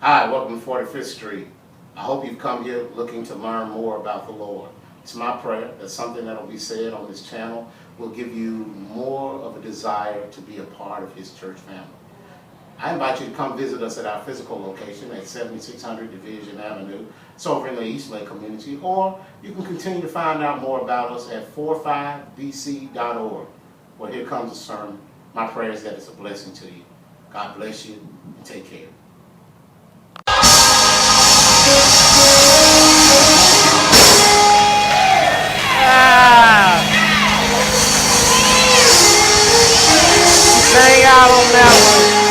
Hi, welcome to 45th Street. I hope you've come here looking to learn more about the Lord. It's my prayer that something that will be said on this channel will give you more of a desire to be a part of His church family. I invite you to come visit us at our physical location at 7600 Division Avenue. It's over in the East Lake community, or you can continue to find out more about us at 45bc.org. Well, here comes a sermon. My prayer is that it's a blessing to you. God bless you, and take care. Hang out on that one.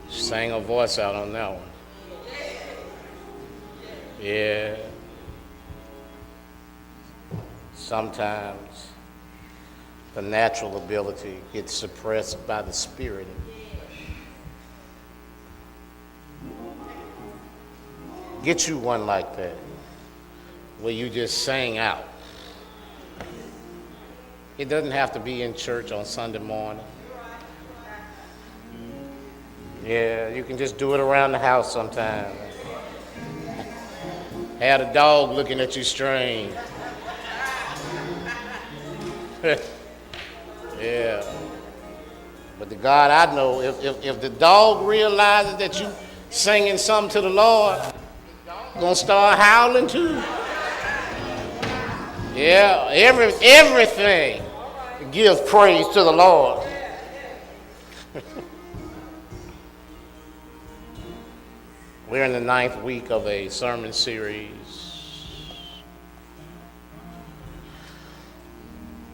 Sang a voice out on that one. Yeah. Sometimes the natural ability gets suppressed by the spirit. Get you one like that, where you just sang out. It doesn't have to be in church on Sunday morning. Yeah, you can just do it around the house sometime. Have a dog looking at you strange. Yeah. But the God I know, if the dog realizes that you singing something to the Lord, gonna start howling too. Yeah, everything gives praise to the Lord. We're in the 9th week of a sermon series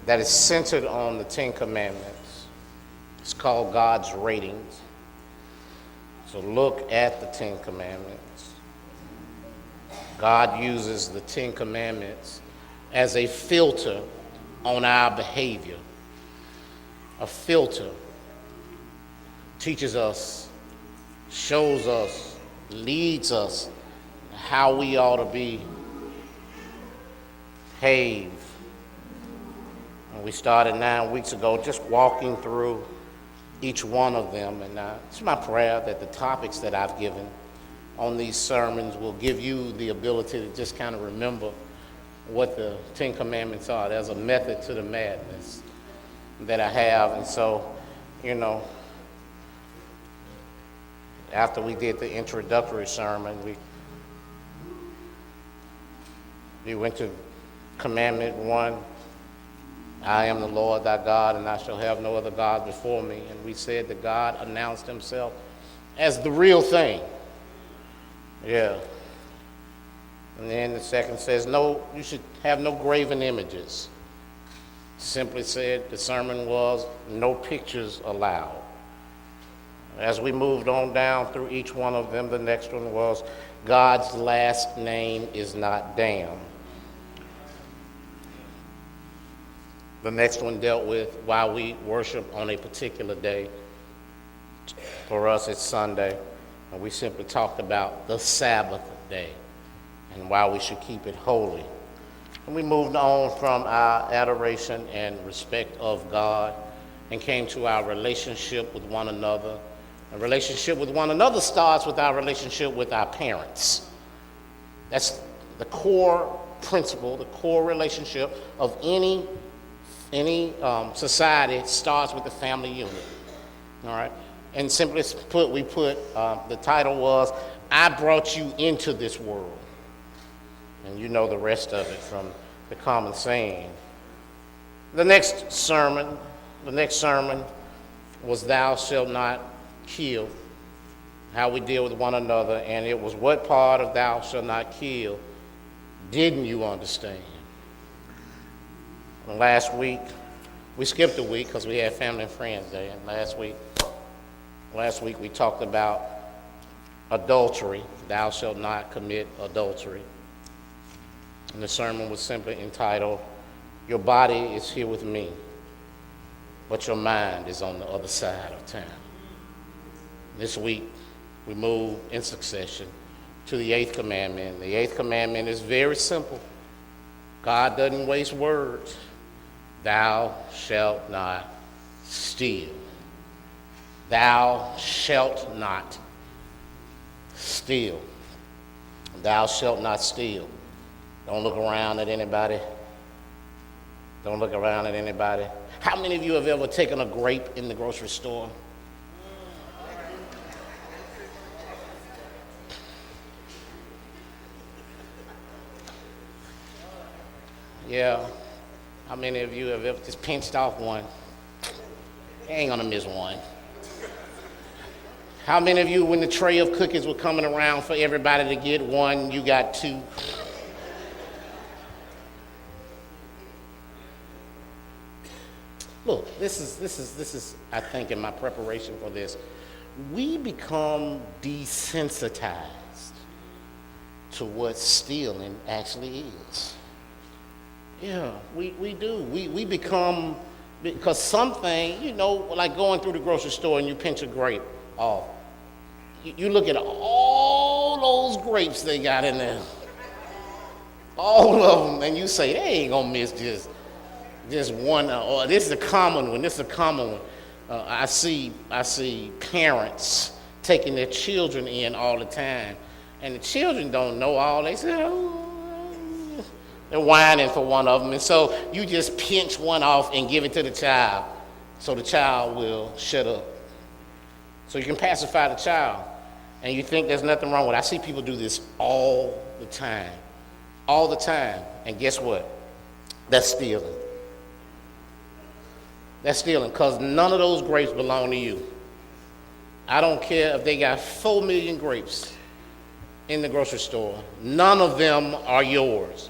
that is centered on the 10 Commandments. It's called God's Ratings. So look at the 10 Commandments. God uses the 10 Commandments as a filter on our behavior. A filter teaches us, shows us, leads us how we ought to behave. And we started 9 weeks ago just walking through each one of them. And it's my prayer that the topics that I've given on these sermons will give you the ability to just kind of remember what the 10 Commandments are. There's a method to the madness that I have. And so, after we did the introductory sermon, we went to Commandment 1, I am the Lord thy God, and I shall have no other God before me. And we said that God announced himself as the real thing. Yeah. And then the second says, no, you should have no graven images. Simply said, the sermon was, no pictures allowed. As we moved on down through each one of them, the next one was, God's last name is not damn. The next one dealt with why we worship on a particular day. For us, it's Sunday, and we simply talked about the Sabbath day and why we should keep it holy. And we moved on from our adoration and respect of God and came to our relationship with one another. A relationship with one another starts with our relationship with our parents. That's the core principle, the core relationship of any society starts with the family unit. All right? And simply put, the title was, I brought you into this world. And you know the rest of it from the common saying. The next sermon was thou shalt not kill, how we deal with one another, and it was what part of thou shalt not kill didn't you understand? And last week, we skipped a week because we had Family and Friends Day, and last week we talked about adultery. Thou shalt not commit adultery. And the sermon was simply entitled, Your body is here with me, but your mind is on the other side of town. This week, we move in succession to the 8th commandment. The 8th commandment is very simple. God doesn't waste words. Thou shalt not steal. Thou shalt not steal. Thou shalt not steal. Don't look around at anybody. Don't look around at anybody. How many of you have ever taken a grape in the grocery store? Yeah. How many of you have ever just pinched off one? You ain't gonna miss one. How many of you, when the tray of cookies were coming around for everybody to get one, you got two? Look, this is, I think, in my preparation for this, we become desensitized to what stealing actually is. Yeah, we do. We become, because something, like going through the grocery store and you pinch a grape off. You look at all those grapes they got in there, all of them, and you say, they ain't gonna miss just one, or this is a common one, I see parents taking their children in all the time, and the children don't know all. They say, oh, they're whining for one of them, and so you just pinch one off and give it to the child, so the child will shut up. So you can pacify the child, and you think there's nothing wrong with it. I see people do this all the time, and guess what? That's stealing. That's stealing, because none of those grapes belong to you. I don't care if they got 4 million grapes in the grocery store. None of them are yours.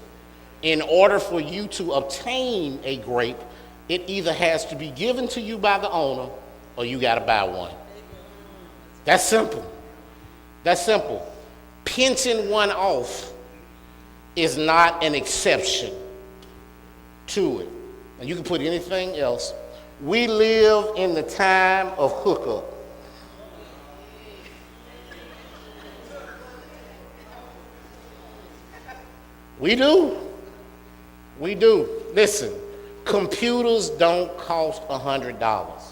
In order for you to obtain a grape, it either has to be given to you by the owner or you got to buy one. That's simple. Pinching one off is not an exception to it. And you can put anything else. We live in the time of hookup. We do. Listen, computers don't cost $100.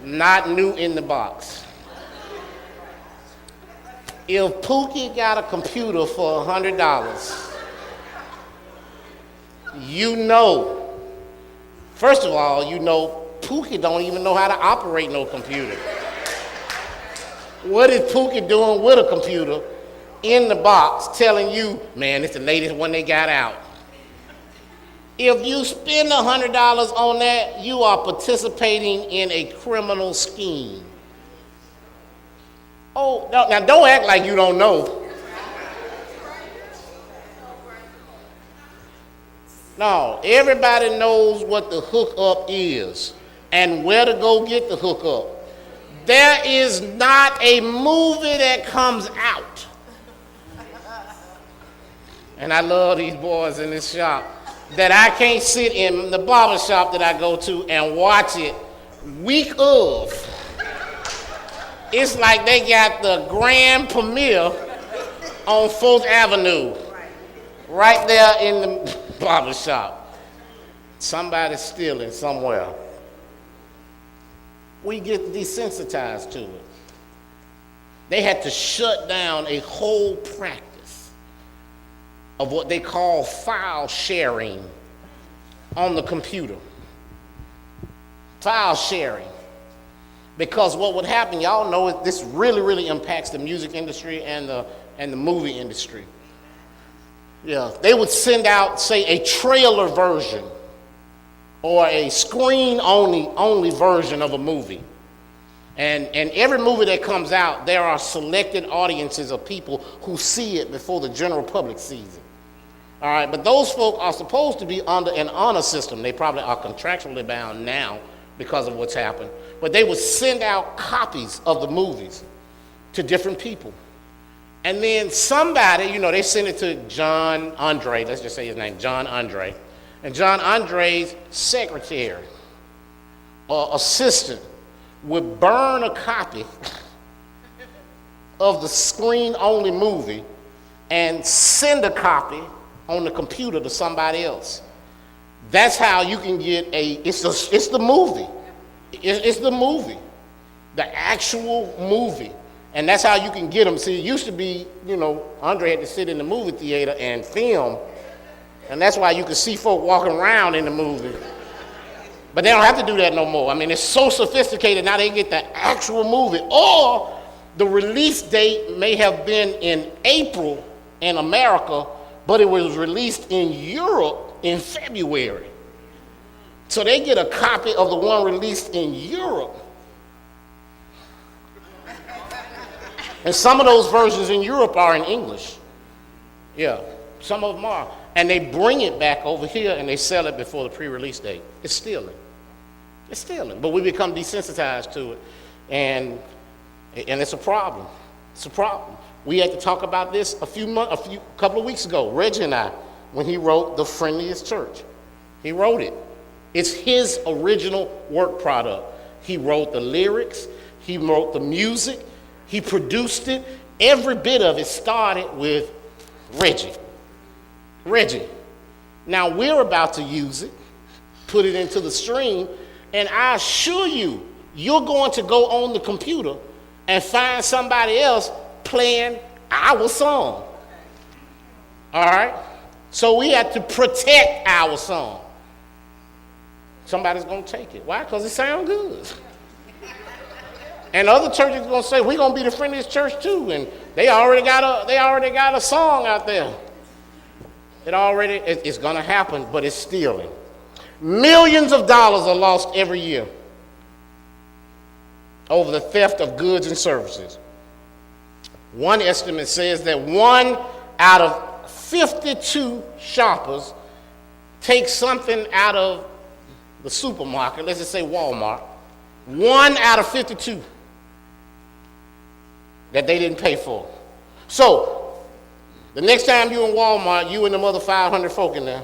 Not new in the box. If Pookie got a computer for $100, first of all, Pookie don't even know how to operate no computer. What is Pookie doing with a computer in the box telling you, man, it's the latest one they got out? If you spend $100 on that, you are participating in a criminal scheme. Oh, now don't act like you don't know. No, everybody knows what the hookup is and where to go get the hookup. There is not a movie that comes out. And I love these boys in this shop that I can't sit in the barber shop that I go to and watch it week of. It's like they got the grand premiere on 4th Avenue, right there in the barber shop. Somebody's stealing somewhere. We get desensitized to it. They had to shut down a whole practice of what they call file sharing on the computer. File sharing. Because what would happen, y'all know this really, really impacts the music industry and the movie industry. Yeah, they would send out, say, a trailer version or a screen-only version of a movie. And every movie that comes out, there are selected audiences of people who see it before the general public sees it. All right, but those folk are supposed to be under an honor system. They probably are contractually bound now because of what's happened. But they would send out copies of the movies to different people. And then somebody, they send it to John Andre, let's just say his name, John Andre. And John Andre's secretary or assistant would burn a copy of the screen-only movie and send a copy on the computer to somebody else. That's how you can get it's the movie. It's the movie, the actual movie. And that's how you can get them. See, it used to be, Andre had to sit in the movie theater and film. And that's why you could see folk walking around in the movie. But they don't have to do that no more. I mean, it's so sophisticated now they get the actual movie. Or the release date may have been in April in America, but it was released in Europe in February. So they get a copy of the one released in Europe. And some of those versions in Europe are in English. Yeah, some of them are. And they bring it back over here and they sell it before the pre-release date. It's stealing. It's stealing. But we become desensitized to it. And it's a problem. It's a problem. We had to talk about this a couple of weeks ago, Reggie and I, when he wrote The Friendliest Church. He wrote it. It's his original work product. He wrote the lyrics. He wrote the music. He produced it. Every bit of it started with Reggie. Reggie. Now we're about to use it, put it into the stream, and I assure you, you're going to go on the computer and find somebody else playing our song. All right? So we have to protect our song. Somebody's going to take it. Why? Because it sounds good. And other churches are going to say, we're going to be the friendliest church too. And they already got a song out there. It's going to happen, but it's stealing. Millions of dollars are lost every year over the theft of goods and services. One estimate says that 1 out of 52 shoppers takes something out of the supermarket, let's just say Walmart, 1 out of 52 that they didn't pay for. So, the next time you're in Walmart, you and them other 500 folk in there,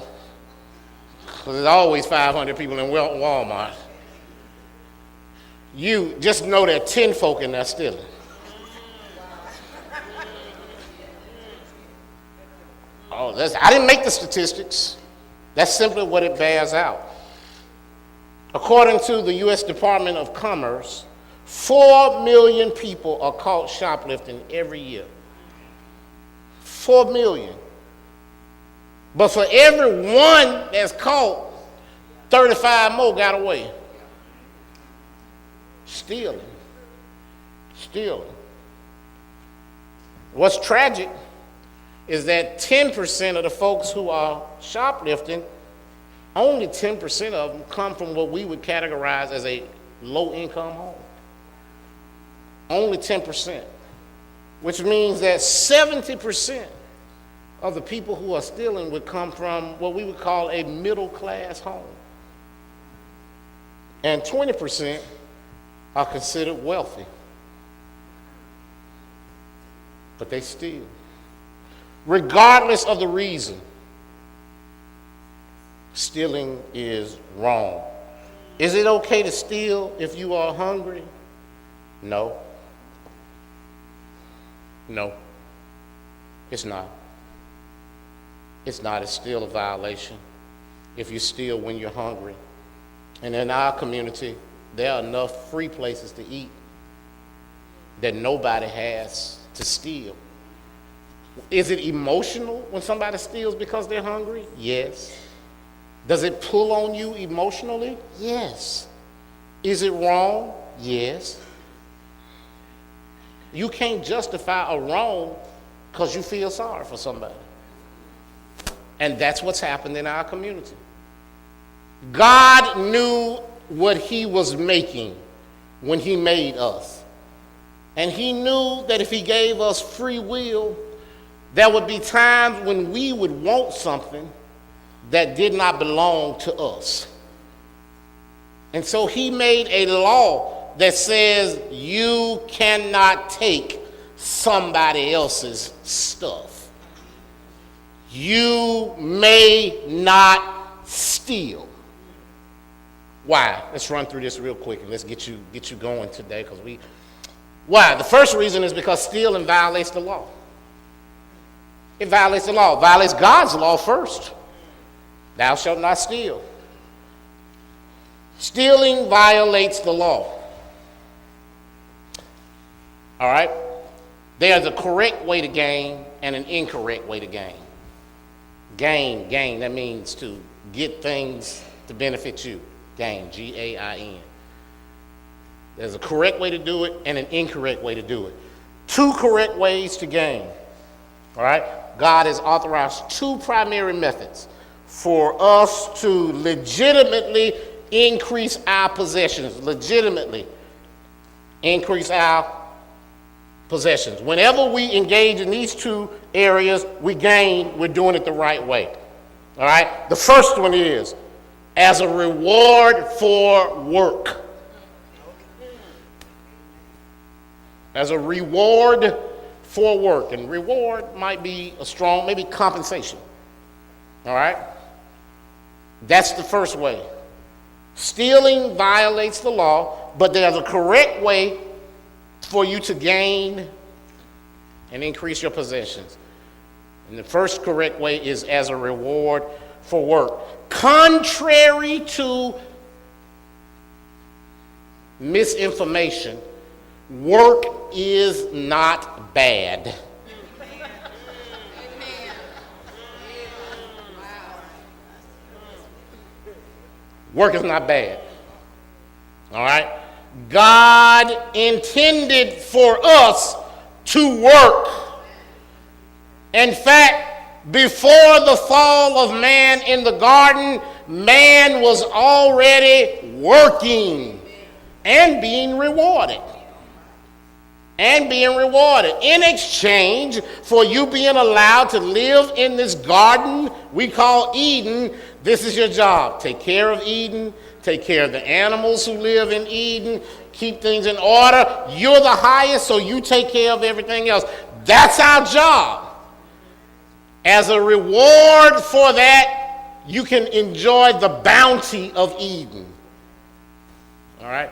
because there's always 500 people in Walmart, you just know there are 10 folk in there stealing. I didn't make the statistics. That's simply what it bears out. According to the U.S. Department of Commerce, 4 million people are caught shoplifting every year. 4 million. But for every one that's caught, 35 more got away. Stealing. What's tragic is that 10% of the folks who are shoplifting, only 10% of them come from what we would categorize as a low-income home. Only 10%, which means that 70% of the people who are stealing would come from what we would call a middle-class home. And 20% are considered wealthy. But they steal. Regardless of the reason, stealing is wrong. Is it okay to steal if you are hungry? No. No, it's not. It's not. It's still a violation if you steal when you're hungry. And in our community, there are enough free places to eat that nobody has to steal. Is it emotional when somebody steals because they're hungry? Yes. Does it pull on you emotionally? Yes. Is it wrong? Yes. You can't justify a wrong because you feel sorry for somebody. And that's what's happened in our community. God knew what he was making when he made us. And he knew that if he gave us free will, there would be times when we would want something that did not belong to us. And so he made a law that says you cannot take somebody else's stuff. You may not steal. Why? Let's run through this real quick and let's get you going today. Why? The first reason is because stealing violates the law. It violates the law. It violates God's law first. Thou shalt not steal. Stealing violates the law. All right? There's a correct way to gain and an incorrect way to gain. Gain, that means to get things to benefit you. Gain, G-A-I-N. There's a correct way to do it and an incorrect way to do it. Two correct ways to gain. All right? God has authorized two primary methods for us to legitimately increase our possessions. Legitimately increase our possessions. Whenever we engage in these two areas, we gain, we're doing it the right way. All right? The first one is as a reward for work. As a reward for work. And reward might be a strong, maybe compensation. All right? That's the first way. Stealing violates the law, but there's a correct way for you to gain and increase your possessions. And the first correct way is as a reward for work. Contrary to misinformation, work is not bad. Work is not bad. All right? God intended for us to work. In fact, before the fall of man in the garden, man was already working and being rewarded. In exchange for you being allowed to live in this garden we call Eden, this is your job. Take care of Eden. Take care of the animals who live in Eden. Keep things in order. You're the highest, so you take care of everything else. That's our job. As a reward for that, you can enjoy the bounty of Eden. All right?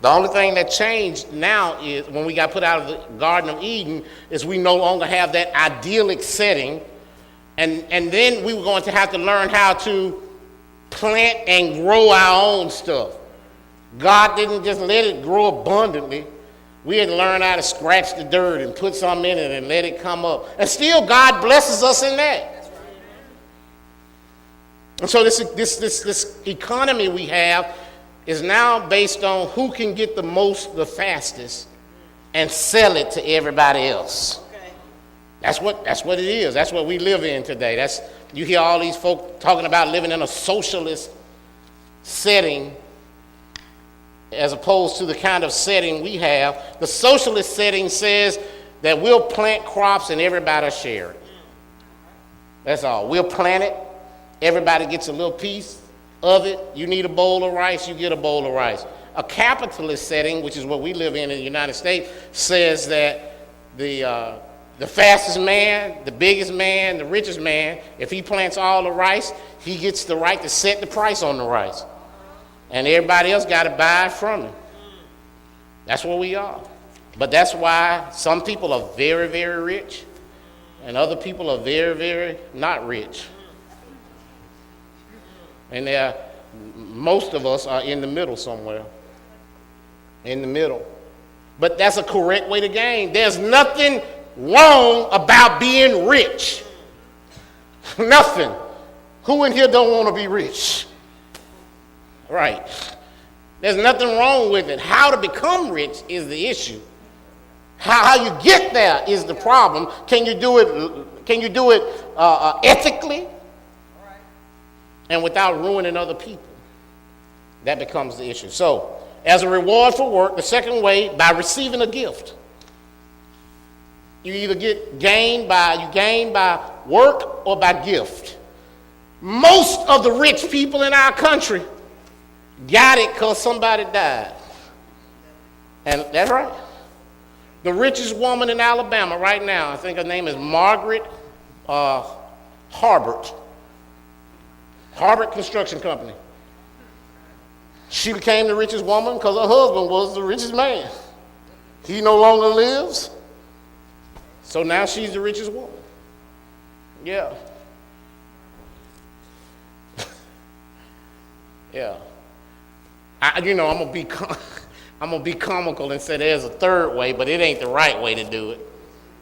The only thing that changed now is when we got put out of the Garden of Eden is we no longer have that idyllic setting. And then we were going to have to learn how to plant and grow our own stuff. God didn't just let it grow abundantly. We had to learn how to scratch the dirt and put something in it and let it come up. And still God blesses us in that. And so this economy we have is now based on who can get the most, the fastest, and sell it to everybody else. That's what it is. That's what we live in today. You hear all these folk talking about living in a socialist setting as opposed to the kind of setting we have. The socialist setting says that we'll plant crops and everybody will share it. That's all. We'll plant it. Everybody gets a little piece of it. You need a bowl of rice, you get a bowl of rice. A capitalist setting, which is what we live in the United States, says that the fastest man, the biggest man, the richest man, if he plants all the rice, he gets the right to set the price on the rice. And everybody else got to buy it from him. That's what we are. But that's why some people are very, very rich, and other people are very, very not rich. And most of us are in the middle somewhere. In the middle. But that's a correct way to gain. There's nothing wrong about being rich. Nothing. Who in here don't want to be rich? Right. There's nothing wrong with it. How to become rich is the issue. How you get there is the problem. Can you do it? Can you do it ethically and without ruining other people? That becomes the issue. So, as a reward for work, the second way, by receiving a gift. You either gain by work or by gift. Most of the rich people in our country got it because somebody died. And that's right. The richest woman in Alabama right now, I think her name is Margaret Harbert. Harbert Construction Company. She became the richest woman because her husband was the richest man. He no longer lives. So now she's the richest woman. Yeah. Yeah. I'm gonna be comical and say there's a third way, but it ain't the right way to do it.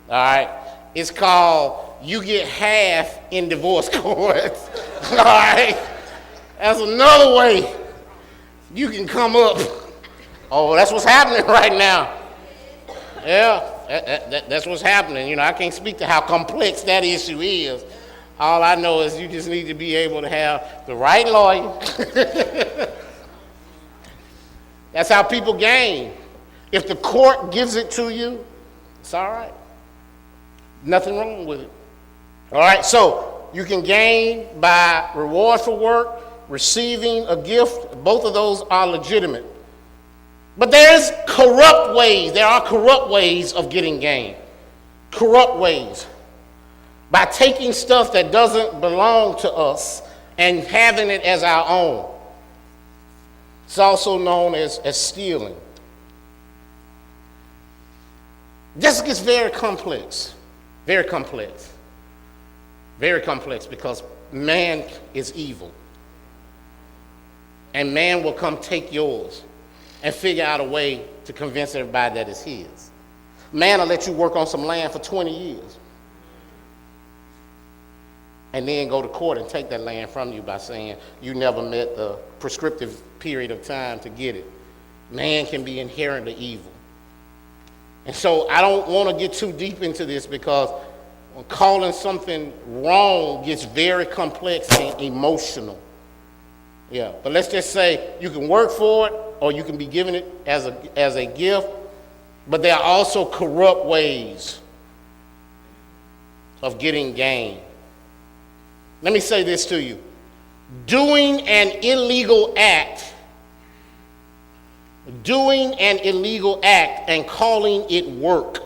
All right. It's called you get half in divorce courts. All right. That's another way you can come up. Oh, that's what's happening right now. Yeah, that's what's happening. I can't speak to how complex that issue is. All I know is you just need to be able to have the right lawyer. That's how people gain. If the court gives it to you, it's all right. Nothing wrong with it. All right, so you can gain by reward for work, receiving a gift. Both of those are legitimate. But there's corrupt ways. There are corrupt ways of getting gain. Corrupt ways. By taking stuff that doesn't belong to us and having it as our own. It's also known as stealing. This gets very complex. Very complex. Very complex because man is evil. And man will come take yours and figure out a way to convince everybody that it's his. Man will let you work on some land for 20 years. And then go to court and take that land from you by saying you never met the prescriptive period of time to get it. Man can be inherently evil. And so I don't want to get too deep into this because calling something wrong gets very complex and emotional. Yeah, but let's just say you can work for it or you can be given it as a gift, but there are also corrupt ways of getting gain. Let me say this to you. Doing an illegal act and calling it work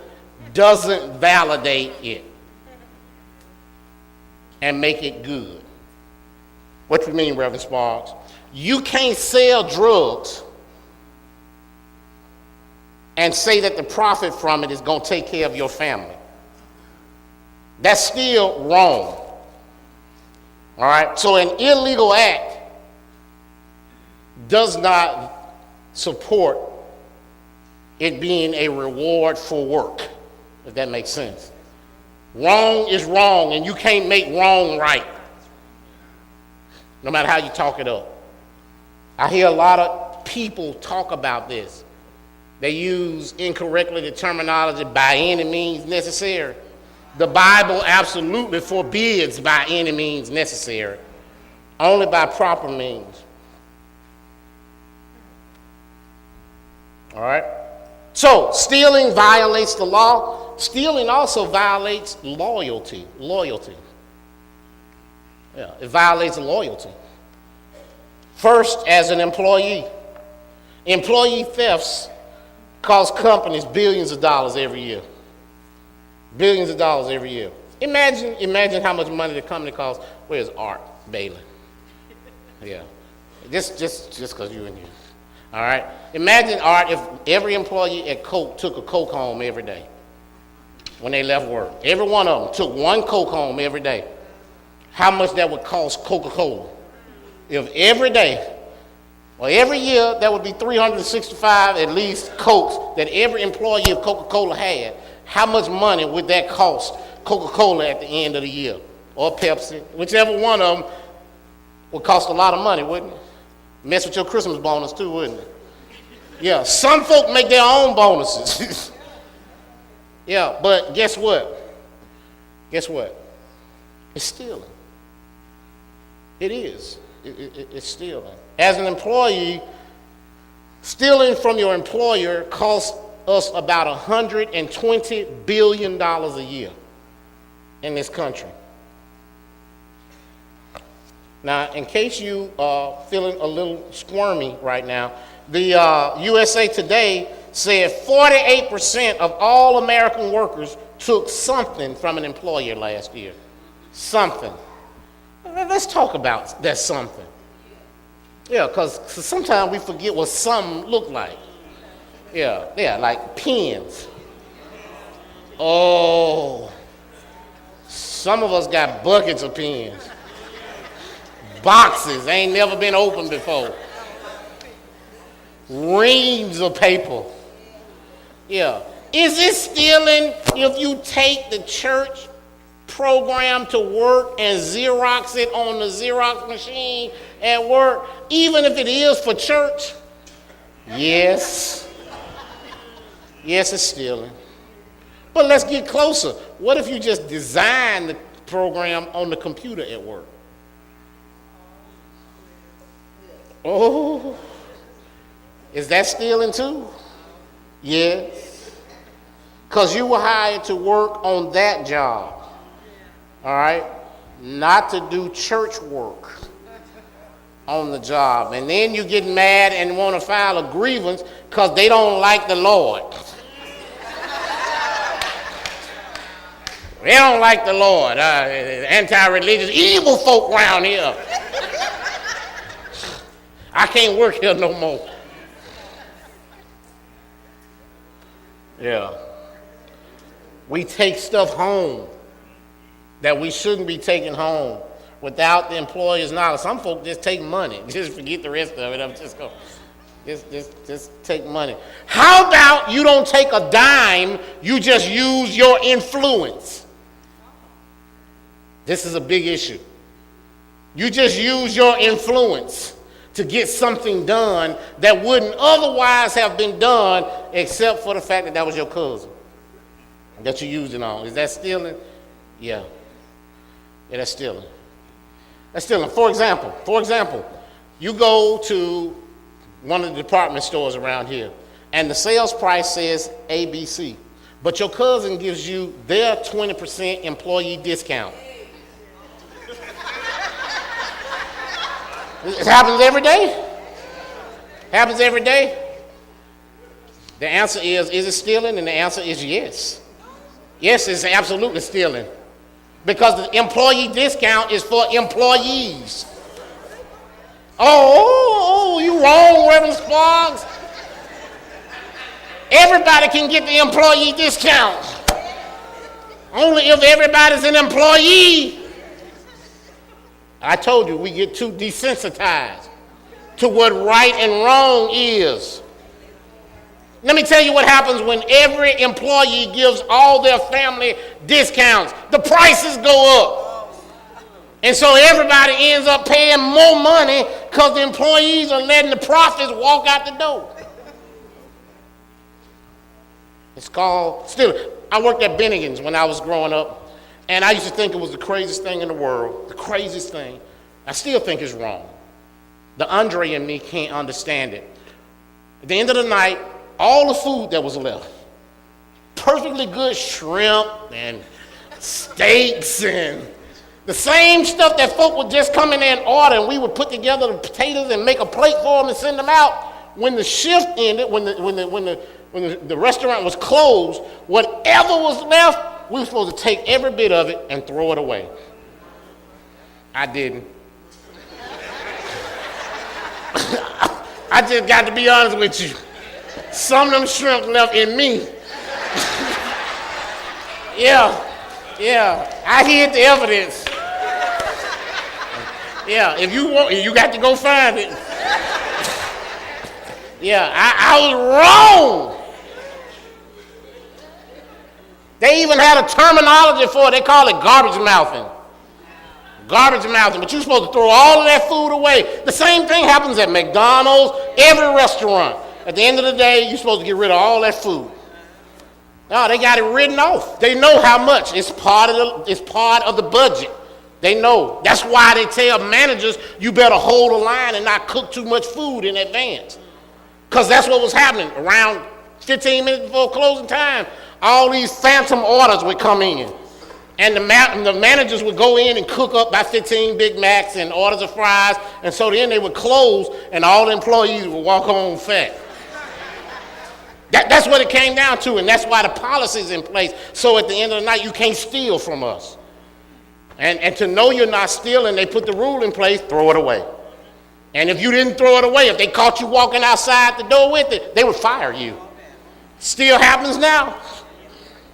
doesn't validate it and make it good. What do you mean, Reverend Sparks? You can't sell drugs and say that the profit from it is going to take care of your family. That's still wrong. All right? So an illegal act does not support it being a reward for work, if that makes sense. Wrong is wrong, and you can't make wrong right, no matter how you talk it up. I hear a lot of people talk about this. They use incorrectly the terminology by any means necessary. The Bible absolutely forbids by any means necessary, only by proper means. All right? So, stealing violates the law. Stealing also violates loyalty. Yeah, it violates loyalty. First, as an employee. Employee thefts cost companies billions of dollars every year. Billions of dollars every year. Imagine how much money the company costs. Where's Art Bailey? Yeah. Just because you're in here. All right? Imagine, Art, if every employee at Coke took a Coke home every day when they left work. Every one of them took one Coke home every day. How much that would cost Coca-Cola? If every day, or every year, that would be 365 at least Cokes that every employee of Coca-Cola had. How much money would that cost Coca-Cola at the end of the year? Or Pepsi? Whichever one of them would cost a lot of money, wouldn't it? Mess with your Christmas bonus too, wouldn't it? Yeah, some folk make their own bonuses. Yeah, but guess what? Guess what? It's stealing. It is. It's stealing. As an employee, stealing from your employer costs us about $120 billion a year in this country. Now, in case you are feeling a little squirmy right now, the USA Today said 48% of all American workers took something from an employer last year. Something. Let's talk about that something. Yeah, because sometimes we forget what something look like. Yeah, like pens. Oh, some of us got buckets of pens. Boxes ain't never been opened before. Reams of paper. Yeah. Is it stealing if you take the church program to work and Xerox it on the Xerox machine at work, even if it is for church? Yes. Yes, it's stealing. But let's get closer. What if you just design the program on the computer at work? Oh, is that stealing too? Yes. Because you were hired to work on that job, all right? Not to do church work on the job. And then you get mad and want to file a grievance because they don't like the Lord. They don't like the Lord. Anti-religious, evil folk around here. I can't work here no more. Yeah. We take stuff home that we shouldn't be taking home without the employer's knowledge. Some folk just take money. Just forget the rest of it. I'm just going. Just take money. How about you don't take a dime, you just use your influence? This is a big issue. You just use your influence to get something done that wouldn't otherwise have been done except for the fact that that was your cousin that you used it on. Is that stealing? Yeah. Yeah, that's stealing. That's stealing. For example, you go to one of the department stores around here and the sales price says ABC, but your cousin gives you their 20% employee discount. It happens every day. Happens every day. The answer is it stealing? And the answer is yes. Yes, it's absolutely stealing. Because the employee discount is for employees. Oh, you wrong, Reverend Sparks. Everybody can get the employee discount. Only if everybody's an employee. I told you, we get too desensitized to what right and wrong is. Let me tell you what happens when every employee gives all their family discounts. The prices go up. And so everybody ends up paying more money because the employees are letting the profits walk out the door. It's called stealing. I worked at Bennigan's when I was growing up. And I used to think it was the craziest thing in the world, the craziest thing. I still think it's wrong. The Andra and me can't understand it. At the end of the night, all the food that was left, perfectly good shrimp and steaks and the same stuff that folk would just come in there and order, and we would put together the potatoes and make a plate for them and send them out. When the shift ended, when the restaurant was closed, whatever was left, we were supposed to take every bit of it and throw it away. I didn't. I just got to be honest with you. Some of them shrimp left in me. Yeah. I hid the evidence. Yeah, if you want, you got to go find it. Yeah, I was wrong. They even had a terminology for it. They call it garbage mouthing. Garbage mouthing. But you're supposed to throw all of that food away. The same thing happens at McDonald's, every restaurant. At the end of the day, you're supposed to get rid of all that food. No, they got it written off. They know how much. It's part of the budget. They know. That's why they tell managers, you better hold the line and not cook too much food in advance. Because that's what was happening. Around 15 minutes before closing time, all these phantom orders would come in. And the managers would go in and cook up by 15 Big Macs and orders of fries. And so then they would close and all the employees would walk home fat. That's what it came down to. And that's why the policy's in place. So at the end of the night, you can't steal from us. And to know you're not stealing, they put the rule in place, throw it away. And if you didn't throw it away, if they caught you walking outside the door with it, they would fire you. Still happens now.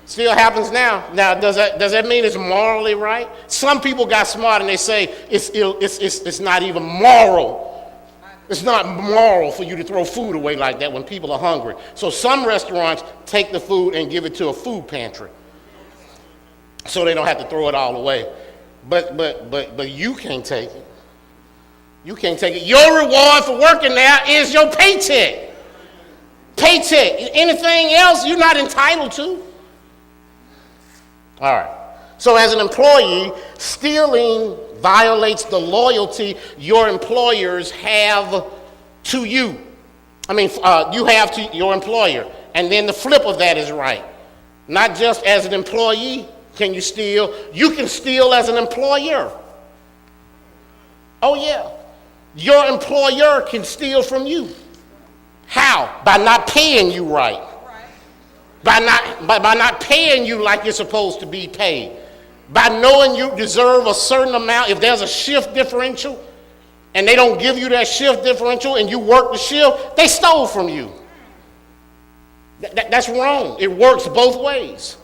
Still happens now. Now, does that mean it's morally right? Some people got smart and they say it's not even moral. It's not moral for you to throw food away like that when people are hungry. So some restaurants take the food and give it to a food pantry so they don't have to throw it all away. But you can't take it. You can't take it. Your reward for working there is your paycheck. Paycheck. Anything else you're not entitled to. All right. So as an employee, stealing violates the loyalty your employers have to you. You have to your employer. And then the flip of that is right. Not just as an employee can you steal, you can steal as an employer. Oh yeah. Your employer can steal from you. How? By not paying you right. By not paying you like you're supposed to be paid. By knowing you deserve a certain amount. If there's a shift differential and they don't give you that shift differential and you work the shift, they stole from you. That's wrong. It works both ways.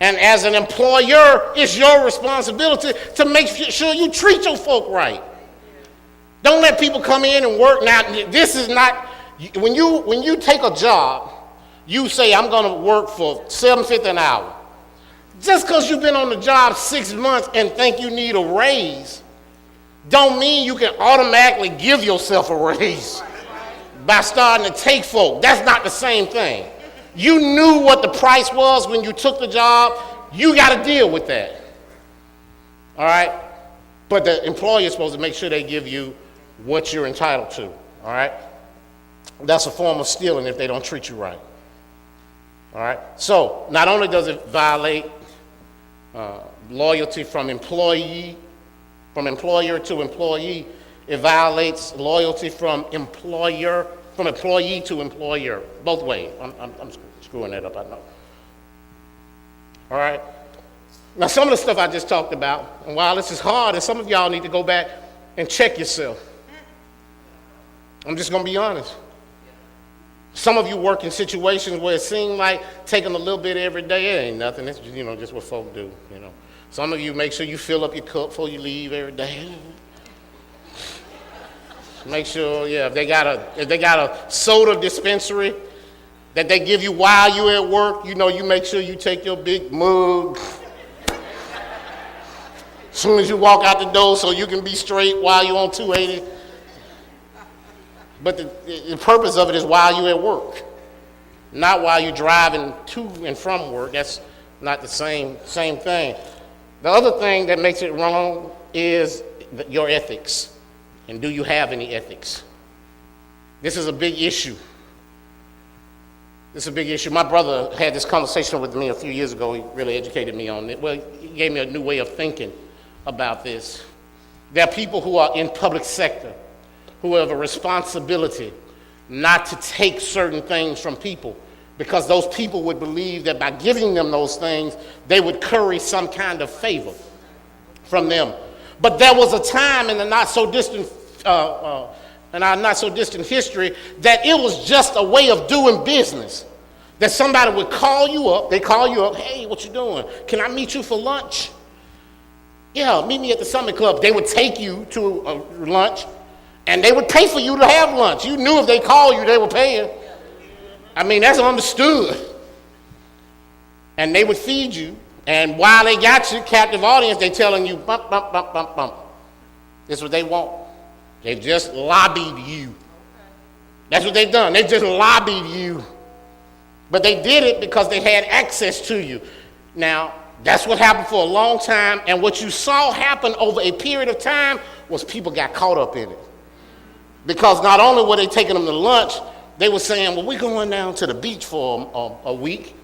And as an employer, it's your responsibility to make sure you treat your folk right. Don't let people come in and work. Now, this is not, when you take a job, you say, I'm going to work for $7.50 an hour. Just because you've been on the job 6 months and think you need a raise, don't mean you can automatically give yourself a raise by starting to take folk. That's not the same thing. You knew what the price was when you took the job. You got to deal with that. All right? But the employer is supposed to make sure they give you what you're entitled to. All right? That's a form of stealing if they don't treat you right. All right? So not only does it violate loyalty from employer to employee, it violates loyalty from employee to employer, both ways. I'm screwing that up, I know. All right? Now, some of the stuff I just talked about, and while this is hard, and some of y'all need to go back and check yourself. I'm just going to be honest. Some of you work in situations where it seems like taking a little bit every day, it ain't nothing. It's just what folk do, Some of you make sure you fill up your cup before you leave every day. Make sure, if they got a soda dispensary that they give you while you're at work, you make sure you take your big mug as soon as you walk out the door so you can be straight while you're on 280. But the purpose of it is while you're at work, not while you're driving to and from work. That's not the same thing. The other thing that makes it wrong is your ethics. And do you have any ethics? This is a big issue. This is a big issue. My brother had this conversation with me a few years ago. He really educated me on it. Well, he gave me a new way of thinking about this. There are people who are in public sector who have a responsibility not to take certain things from people because those people would believe that by giving them those things, they would curry some kind of favor from them. But there was a time in the not so distant history that it was just a way of doing business. That somebody would call you up, hey, what you doing? Can I meet you for lunch? Yeah, meet me at the Summit Club. They would take you to a lunch and they would pay for you to have lunch. You knew if they called you, they were paying. That's understood. And they would feed you. And while they got you, captive audience, they telling you, bump, bump, bump, bump, bump. This is what they want. They've just lobbied you. That's what they've done. They just lobbied you But they did it because they had access to you. Now, that's what happened for a long time, and what you saw happen over a period of time was people got caught up in it. Because not only were they taking them to lunch, they were saying, well, we're going down to the beach for a week,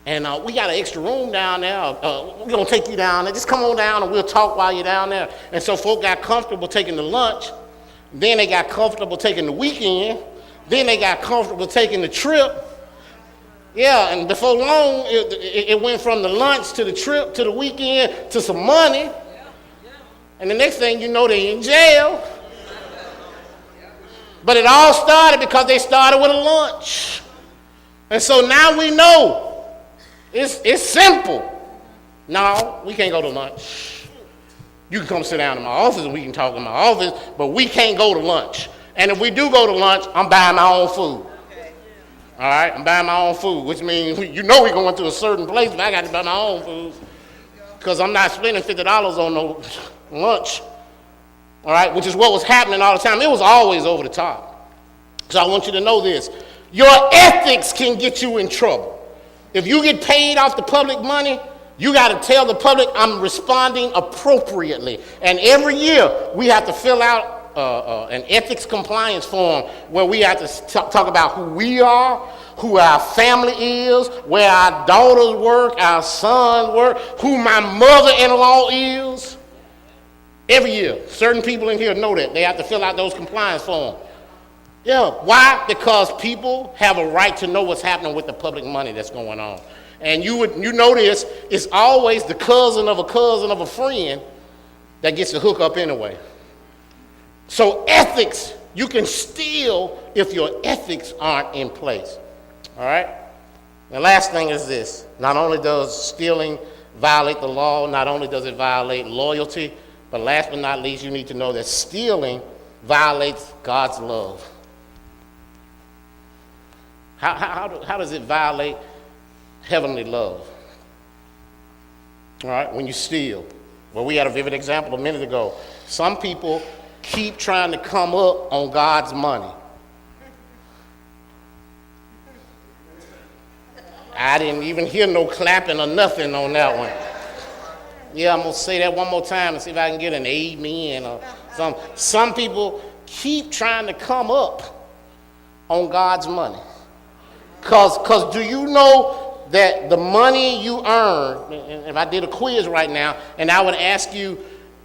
and we got an extra room down there. We're going to take you down there. Just come on down and we'll talk while you're down there. And so folk got comfortable taking the lunch. Then they got comfortable taking the weekend. Then they got comfortable taking the trip. Yeah, and before long, it went from the lunch to the trip to the weekend to some money. And the next thing you know, they're in jail. But it all started because they started with a lunch. And so now we know it's simple. No, we can't go to lunch. You can come sit down in my office and we can talk in my office, but we can't go to lunch. And if we do go to lunch, I'm buying my own food. All right, I'm buying my own food, which means we're going to a certain place, but I got to buy my own food because I'm not spending $50 on no lunch. All right, which is what was happening all the time. It was always over the top. So I want you to know this. Your ethics can get you in trouble. If you get paid off the public money, you got to tell the public, I'm responding appropriately. And every year, we have to fill out an ethics compliance form where we have to talk about who we are, who our family is, where our daughters work, our sons work, who my mother-in-law is. Every year, certain people in here know that. They have to fill out those compliance forms. Yeah, why? Because people have a right to know what's happening with the public money that's going on. And you know this, it's always the cousin of a friend that gets the hook up anyway. So ethics, you can steal if your ethics aren't in place. All right? The last thing is this. Not only does stealing violate the law, not only does it violate loyalty, but last but not least, you need to know that stealing violates God's love. How does it violate heavenly love? All right, when you steal. Well, we had a vivid example a minute ago. Some people keep trying to come up on God's money. I didn't even hear no clapping or nothing on that one. Yeah, I'm going to say that one more time and see if I can get an amen or something. Some people keep trying to come up on God's money. Because do you know that the money you earn, and if I did a quiz right now, and I would ask you,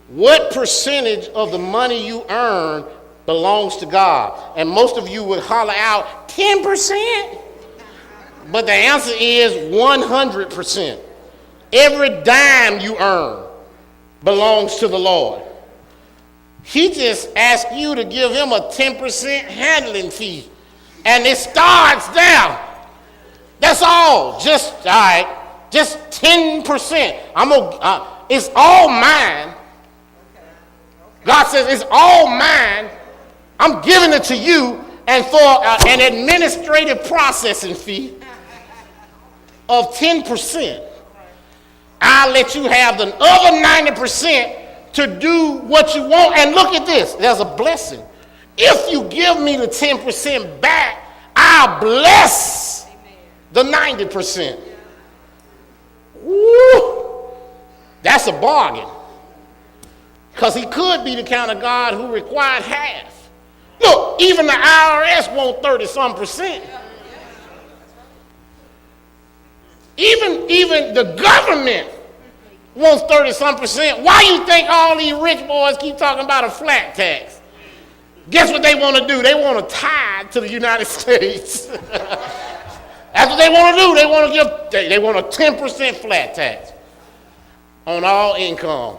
what percentage of the money you earn belongs to God? And most of you would holler out, 10%. But the answer is 100%. Every dime you earn belongs to the Lord. He just asked you to give him a 10% handling fee. And it starts there. That's all. Just 10%. It's all mine. God says it's all mine. I'm giving it to you, and for an administrative processing fee of 10%. I'll let you have the other 90% to do what you want. And look at this. There's a blessing. If you give me the 10% back, I'll bless the 90%. Woo! That's a bargain. Because he could be the kind of God who required half. Look, even the IRS want 30-some%. Even the government wants 30-some%. Why you think all these rich boys keep talking about a flat tax? Guess what they want to do? They want to tithe to the United States. That's what they want to do. They want a 10% flat tax on all income.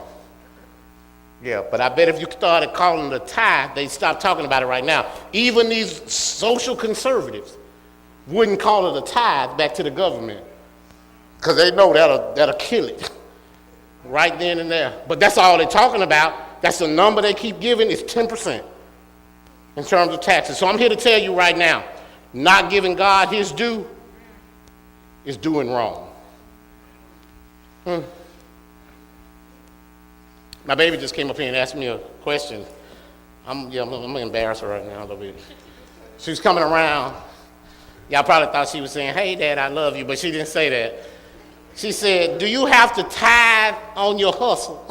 Yeah, but I bet if you started calling it a tithe, they'd stop talking about it right now. Even these social conservatives wouldn't call it a tithe back to the government because they know that'll kill it right then and there. But that's all they're talking about. That's the number they keep giving is 10% in terms of taxes. So I'm here to tell you right now, not giving God his due is doing wrong. My baby just came up here and asked me a question. I'm embarrassed right now a little bit. She was coming around, Y'all probably thought she was saying, hey, Dad, I love you, but she didn't say that. She said, do you have to tithe on your hustle?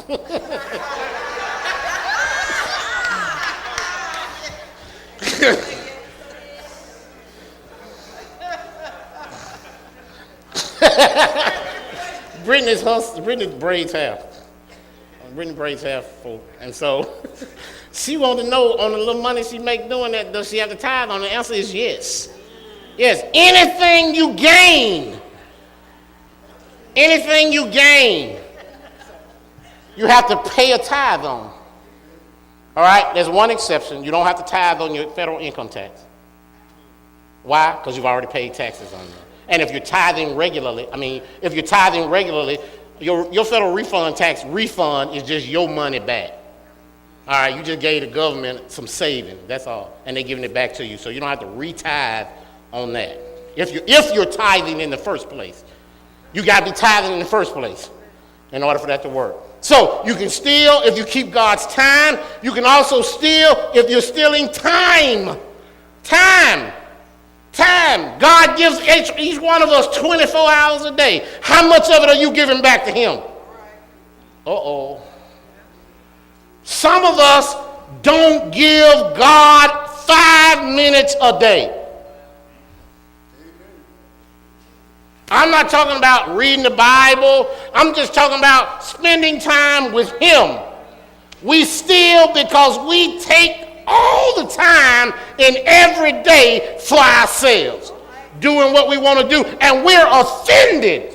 Brittany's braids hair. Brittany braids hair, and so she wanted to know on the little money she make doing that, does she have to tithe on? The answer is yes. Yes, anything you gain, you have to pay a tithe on. All right, there's one exception. You don't have to tithe on your federal income tax. Why? Because you've already paid taxes on it. And if you're tithing regularly, your federal refund tax refund is just your money back. All right, you just gave the government some saving, that's all, and they're giving it back to you, so you don't have to re-tithe on that. If you're tithing in the first place, you got to be tithing in the first place in order for that to work. So you can steal if you keep God's time. You can also steal if you're stealing time. Time. God gives each one of us 24 hours a day. How much of it are you giving back to him? Uh-oh. Some of us don't give God 5 minutes a day. I'm not talking about reading the Bible. I'm just talking about spending time with him. We steal because we take all the time in every day for ourselves, doing what we want to do, and we're offended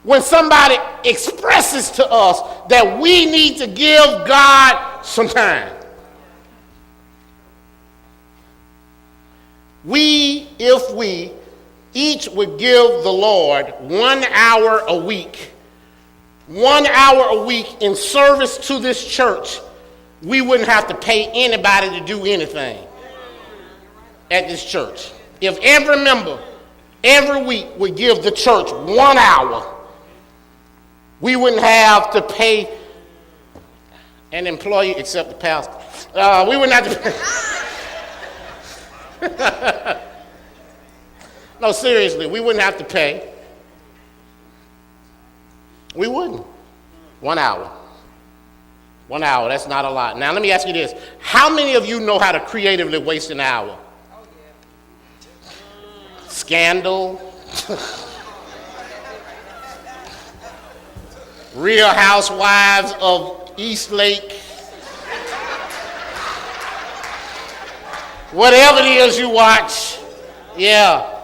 when somebody expresses to us that we need to give God some time. If we each would give the Lord 1 hour a week, 1 hour a week in service to this church, we wouldn't have to pay anybody to do anything at this church. If every member every week would give the church 1 hour, we wouldn't have to pay an employee except the pastor. We wouldn't have to pay. No, seriously, we wouldn't have to pay. We wouldn't. 1 hour. 1 hour, that's not a lot. Now, let me ask you this. How many of you know how to creatively waste an hour? Scandal. Real Housewives of Eastlake. Whatever it is you watch. Yeah.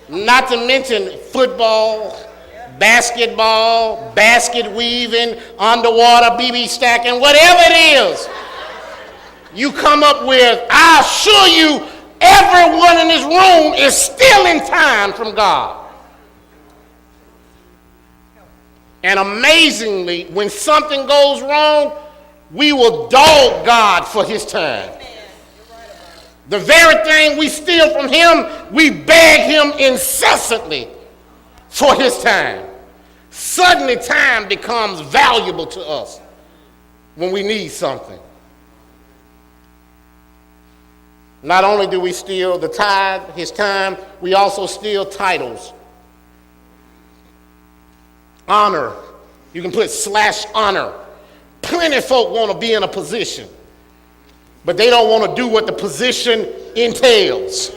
Not to mention football, basketball, basket weaving, underwater BB stacking, whatever it is you come up with, I assure you everyone in this room is stealing time from God. And amazingly, when something goes wrong, we will dog God for his time. The very thing we steal from him, we beg him incessantly for his time. Suddenly time becomes valuable to us when we need something. Not only do we steal the tithe, his time, we also steal titles. Honor. You can put /honor. Plenty of folk want to be in a position, but they don't want to do what the position entails.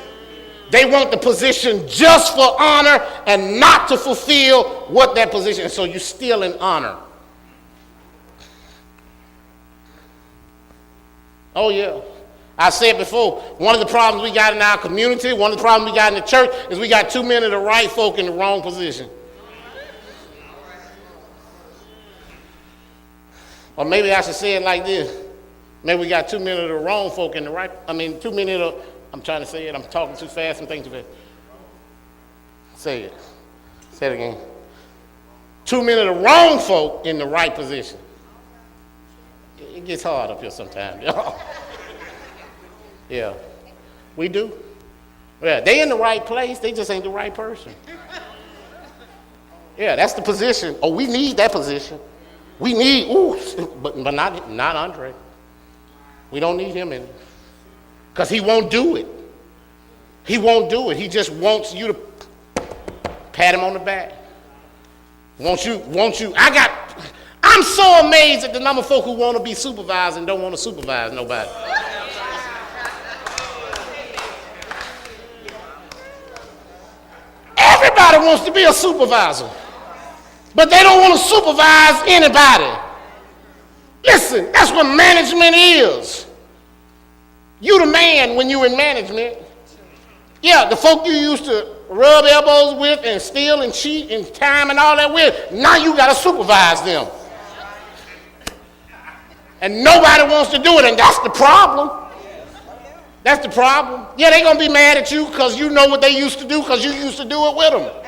They want the position just for honor and not to fulfill what that position is. So you're stealing honor. Oh, yeah. I said before, one of the problems we got in our community, one of the problems we got in the church is we got too many of the right folk in the wrong position. Or maybe I should say it like this. Maybe we got too many of the wrong folk in the right, too many of the, I'm trying to say it, I'm talking too fast and thinking too fast. Say it. Say it again. Too many of the wrong folk in the right position. It gets hard up here sometimes, y'all. Yeah, we do. Yeah, they in the right place, they just ain't the right person. Yeah, that's the position. Oh, we need that position. We need, but not Andre. We don't need him in it. Because he won't do it. He won't do it. He just wants you to pat him on the back. Won't you? I'm so amazed at the number of folk who want to be supervised and don't want to supervise nobody. Everybody wants to be a supervisor, but they don't want to supervise anybody. Listen, that's what management is. You the man when you in management. Yeah, the folk you used to rub elbows with and steal and cheat and time and all that with, now you got to supervise them. And nobody wants to do it, and that's the problem. That's the problem. Yeah, they're going to be mad at you because you know what they used to do because you used to do it with them.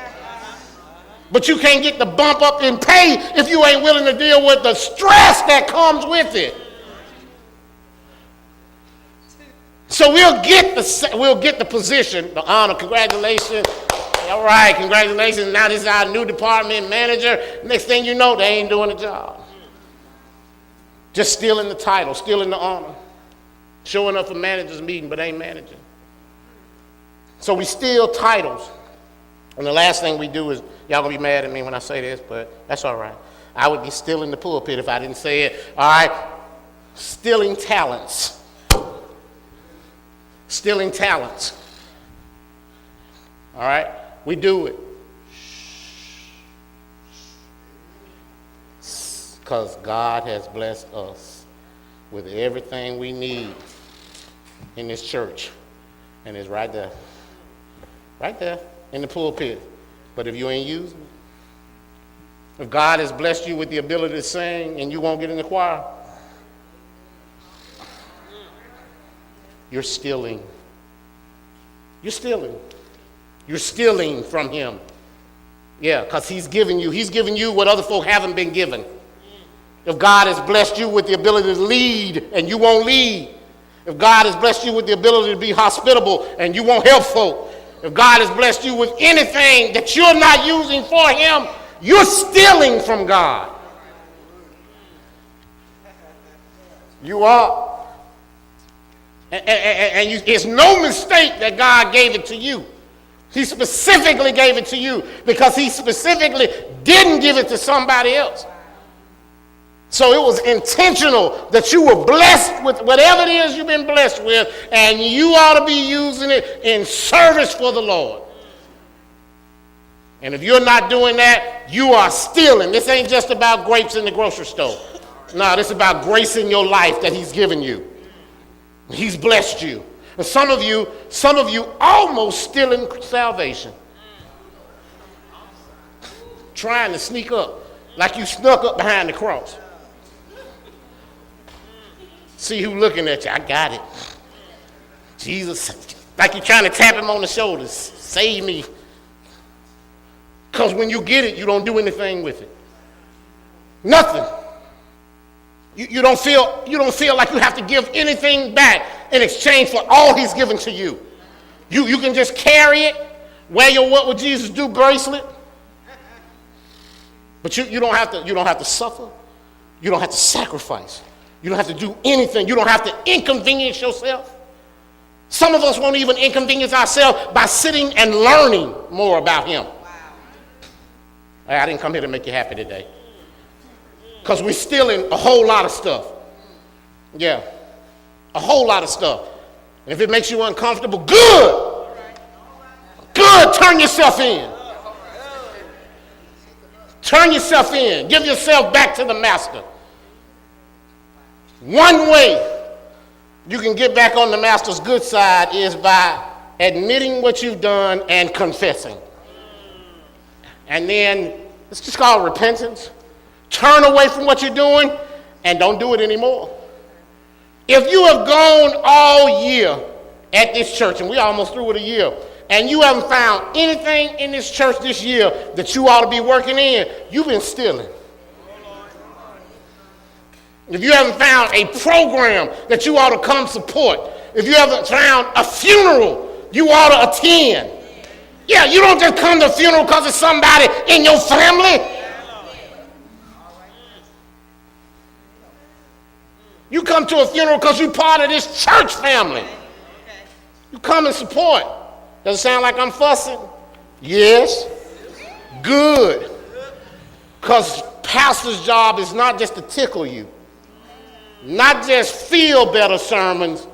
But you can't get the bump up in pay if you ain't willing to deal with the stress that comes with it. So we'll get the position, the honor, congratulations. All right, congratulations. Now this is our new department manager. Next thing you know, they ain't doing the job. Just stealing the title, stealing the honor. Showing up for managers meeting, but ain't managing. So we steal titles. And the last thing we do is, y'all gonna be mad at me when I say this, but that's all right. I would be stealing the pulpit if I didn't say it. All right, stealing talents. Stealing talents. All right, we do it. Because God has blessed us with everything we need in this church. And it's right there in the pulpit. But if you ain't using it, if God has blessed you with the ability to sing and you won't get in the choir, you're stealing. You're stealing. You're stealing from him. Yeah, because he's given you what other folk haven't been given. If God has blessed you with the ability to lead and you won't lead, if God has blessed you with the ability to be hospitable and you won't help folk, if God has blessed you with anything that you're not using for him, you're stealing from God. You are. And it's no mistake that God gave it to you. He specifically gave it to you because he specifically didn't give it to somebody else. So it was intentional that you were blessed with whatever it is you've been blessed with, and you ought to be using it in service for the Lord. And if you're not doing that, you are stealing. This ain't just about grapes in the grocery store. No, this is about grace in your life that he's given you. He's blessed you. And some of you almost stealing salvation. Trying to sneak up like you snuck up behind the cross. See who looking at you. I got it. Jesus, like you're trying to tap him on the shoulders. Save me. Because when you get it, you don't do anything with it. Nothing. You don't feel like you have to give anything back in exchange for all he's given to you. You can just carry it, wear your "What Would Jesus Do" bracelet. But you don't have to suffer. You don't have to sacrifice. You don't have to do anything. You don't have to inconvenience yourself. Some of us won't even inconvenience ourselves by sitting and learning more about him. Wow. I didn't come here to make you happy today. Because we're stealing a whole lot of stuff. Yeah, a whole lot of stuff. And if it makes you uncomfortable, good. Good, turn yourself in. Turn yourself in. Give yourself back to the master. One way you can get back on the master's good side is by admitting what you've done and confessing. And then it's just called repentance. Turn away from what you're doing and don't do it anymore. If you have gone all year at this church, and we're almost through with a year, and you haven't found anything in this church this year that you ought to be working in, you've been stealing. If you haven't found a program that you ought to come support, if you haven't found a funeral you ought to attend. Yeah, you don't just come to a funeral because it's somebody in your family. You come to a funeral because you're part of this church family. You come and support. Does it sound like I'm fussing? Yes. Good. Because pastor's job is not just to tickle you. Not just feel better sermons.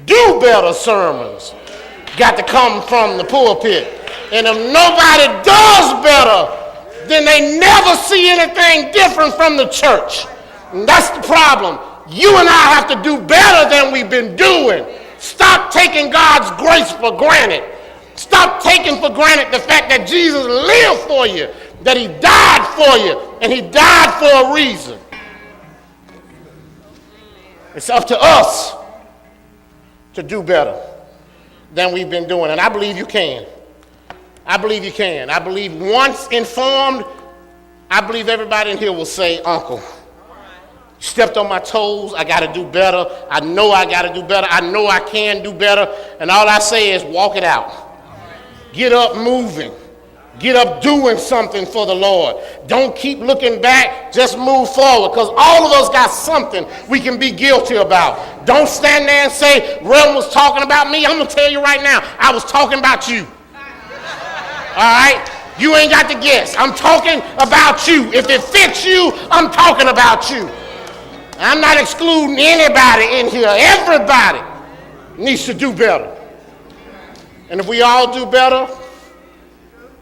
Do better sermons. Got to come from the pulpit. And if nobody does better, then they never see anything different from the church. And that's the problem. You and I have to do better than we've been doing. Stop taking God's grace for granted. Stop taking for granted the fact that Jesus lived for you, that he died for you, and he died for a reason. It's up to us to do better than we've been doing, and I believe you can. I believe you can. I believe once informed, I believe everybody in here will say, Uncle, stepped on my toes, I got to do better. I know I got to do better. I know I can do better. And all I say is walk it out. Get up moving. Get up doing something for the Lord. Don't keep looking back. Just move forward, because all of us got something we can be guilty about. Don't stand there and say, Rem was talking about me. I'm going to tell you right now, I was talking about you. All right? You ain't got to guess. I'm talking about you. If it fits you, I'm talking about you. I'm not excluding anybody in here. Everybody needs to do better. And if we all do better,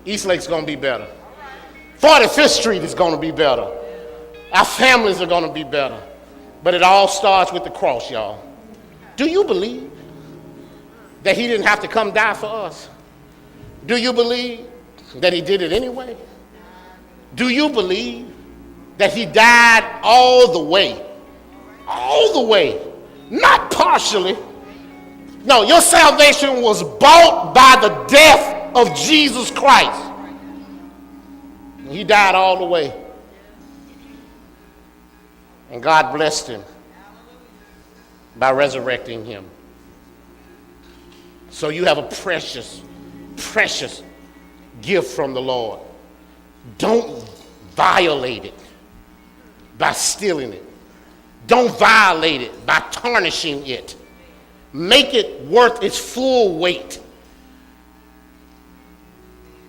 Eastlake's going to be better. 45th Street is going to be better. Our families are going to be better. But it all starts with the cross, y'all. Do you believe that he didn't have to come die for us? Do you believe that he did it anyway? Do you believe that he died all the way? All the way. Not partially. No, your salvation was bought by the death of Jesus Christ. He died all the way. And God blessed him by resurrecting him. So you have a precious, precious gift from the Lord. Don't violate it by stealing it. Don't violate it by tarnishing it. Make it worth its full weight.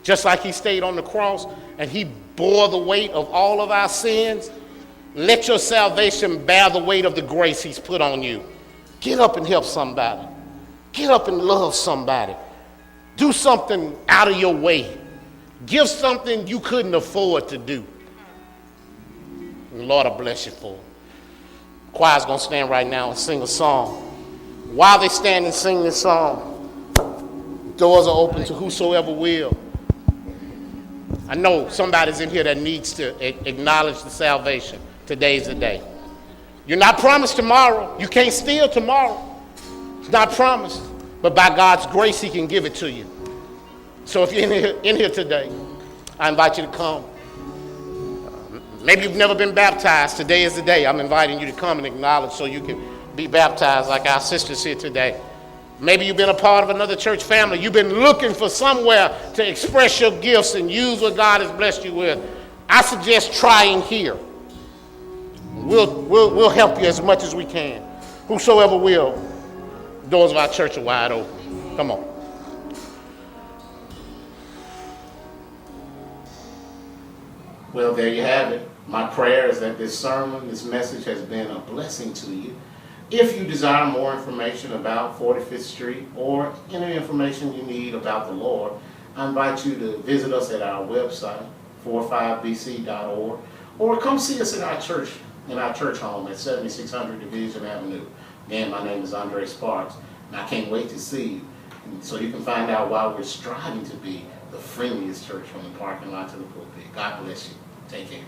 Just like he stayed on the cross and he bore the weight of all of our sins, let your salvation bear the weight of the grace he's put on you. Get up and help somebody. Get up and love somebody. Do something out of your way. Give something you couldn't afford to do. And the Lord will bless you for it. The choir's going to stand right now and sing a song. While they stand and sing this song, doors are open to whosoever will. I know somebody's in here that needs to acknowledge the salvation. Today's the day. You're not promised tomorrow. You can't steal tomorrow. It's not promised. But by God's grace, he can give it to you. So if you're in here today, I invite you to come. Maybe you've never been baptized. Today is the day. I'm inviting you to come and acknowledge so you can be baptized like our sisters here today. Maybe you've been a part of another church family. You've been looking for somewhere to express your gifts and use what God has blessed you with. I suggest trying here. We'll help you as much as we can. Whosoever will, doors of our church are wide open. Come on. Well, there you have it. My prayer is that this sermon, this message has been a blessing to you. If you desire more information about 45th Street or any information you need about the Lord, I invite you to visit us at our website, 45bc.org, or come see us in our church home at 7600 Division Avenue. Again, my name is Andre Sparks, and I can't wait to see you. And so you can find out why we're striving to be the friendliest church from the parking lot to the pulpit. God bless you. Take care.